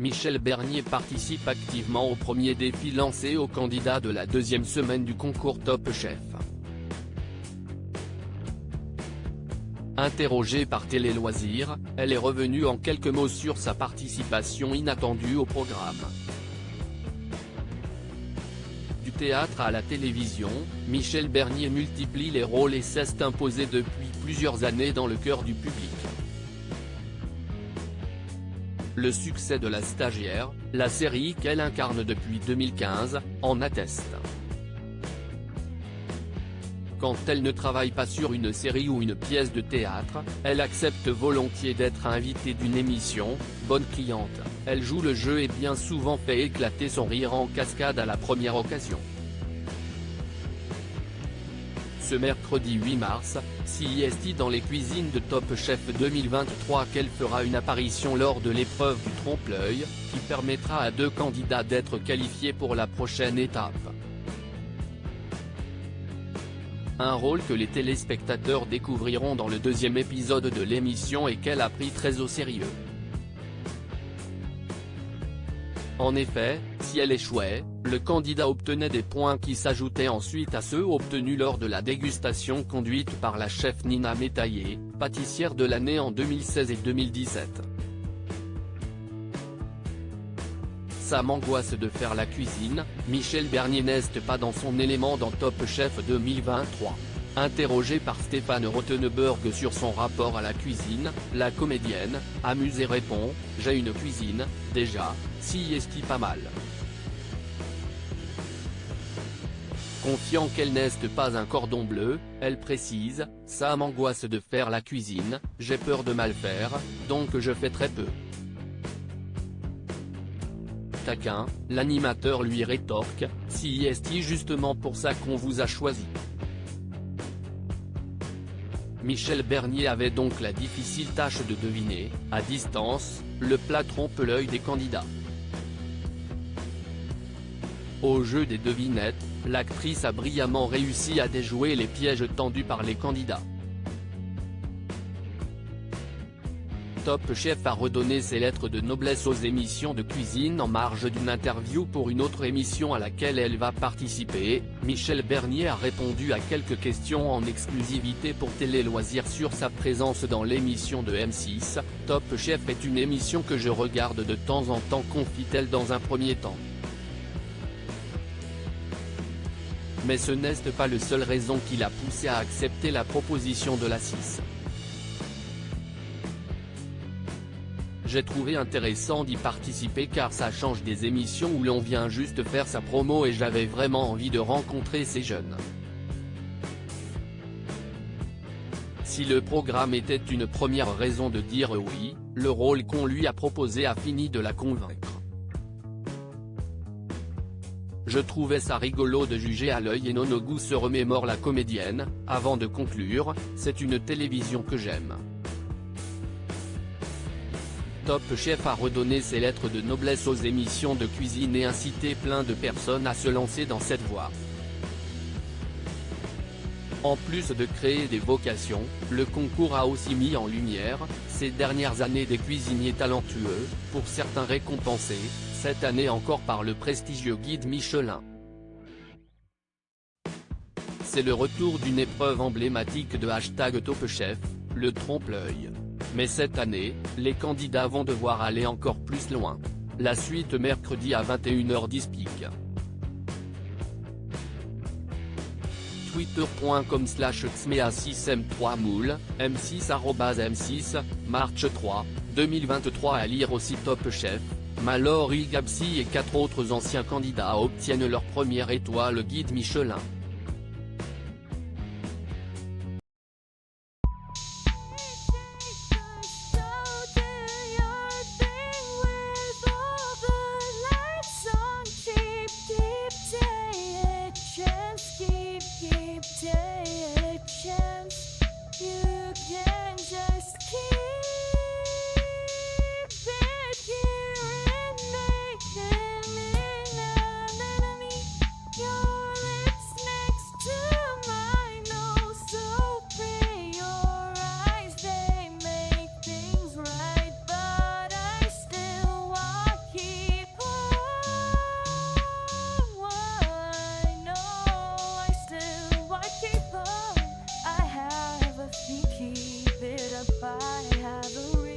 Michel Bernier participe activement au premier défi lancé aux candidats de la deuxième semaine du concours Top Chef. Interrogée par Télé Loisirs, elle est revenue en quelques mots sur sa participation inattendue au programme. Du théâtre à la télévision, Michel Bernier multiplie les rôles et s'est imposé depuis plusieurs années dans le cœur du public. Le succès de La Stagiaire, la série qu'elle incarne depuis 2015, en atteste. Quand elle ne travaille pas sur une série ou une pièce de théâtre, elle accepte volontiers d'être invitée d'une émission. Bonne cliente, elle joue le jeu et bien souvent fait éclater son rire en cascade à la première occasion. Ce mercredi 8 mars, CIST dans les cuisines de Top Chef 2023 qu'elle fera une apparition lors de l'épreuve du trompe-l'œil, qui permettra à 2 candidats d'être qualifiés pour la prochaine étape. Un rôle que les téléspectateurs découvriront dans le deuxième épisode de l'émission et qu'elle a pris très au sérieux. En effet, si elle échouait, le candidat obtenait des points qui s'ajoutaient ensuite à ceux obtenus lors de la dégustation conduite par la chef Nina Métaillé, pâtissière de l'année en 2016 et 2017. Ça m'angoisse de faire la cuisine, Michel Bernier n'est pas dans son élément dans Top Chef 2023. Interrogée par Stéphane Rothenberg sur son rapport à la cuisine, la comédienne, amusée répond « J'ai une cuisine, déjà, si est-ce pas mal ». Confiant qu'elle n'est pas un cordon bleu, elle précise « Ça m'angoisse de faire la cuisine, j'ai peur de mal faire, donc je fais très peu ». Taquin, l'animateur lui rétorque « Si est justement pour ça qu'on vous a choisi ». Michel Bernier avait donc la difficile tâche de deviner, à distance, le plat trompe-l'œil des candidats. Au jeu des devinettes, l'actrice a brillamment réussi à déjouer les pièges tendus par les candidats. Top Chef a redonné ses lettres de noblesse aux émissions de cuisine en marge d'une interview pour une autre émission à laquelle elle va participer. Michel Bernier a répondu à quelques questions en exclusivité pour Télé Loisirs sur sa présence dans l'émission de M6. Top Chef est une émission que je regarde de temps en temps, confie-t-elle dans un premier temps. Mais ce n'est pas la seule raison qui l'a poussé à accepter la proposition de la 6. J'ai trouvé intéressant d'y participer car ça change des émissions où l'on vient juste faire sa promo et j'avais vraiment envie de rencontrer ces jeunes. Si le programme était une première raison de dire oui, le rôle qu'on lui a proposé a fini de la convaincre. Je trouvais ça rigolo de juger à l'œil et non au goût, se remémore la comédienne, avant de conclure, c'est une télévision que j'aime. Top Chef a redonné ses lettres de noblesse aux émissions de cuisine et incité plein de personnes à se lancer dans cette voie. En plus de créer des vocations, le concours a aussi mis en lumière, ces dernières années, des cuisiniers talentueux, pour certains récompensés, cette année encore par le prestigieux guide Michelin. C'est le retour d'une épreuve emblématique de #TopChef, le trompe-l'œil. Mais cette année, les candidats vont devoir aller encore plus loin. La suite mercredi à 21h10 pique. Twitter.com/xmea6m3moule, m6 March 3, 2023. À lire aussi Top Chef, Malor Il Gabsi et 4 autres anciens candidats obtiennent leur première étoile guide Michelin. me keep it up. I have a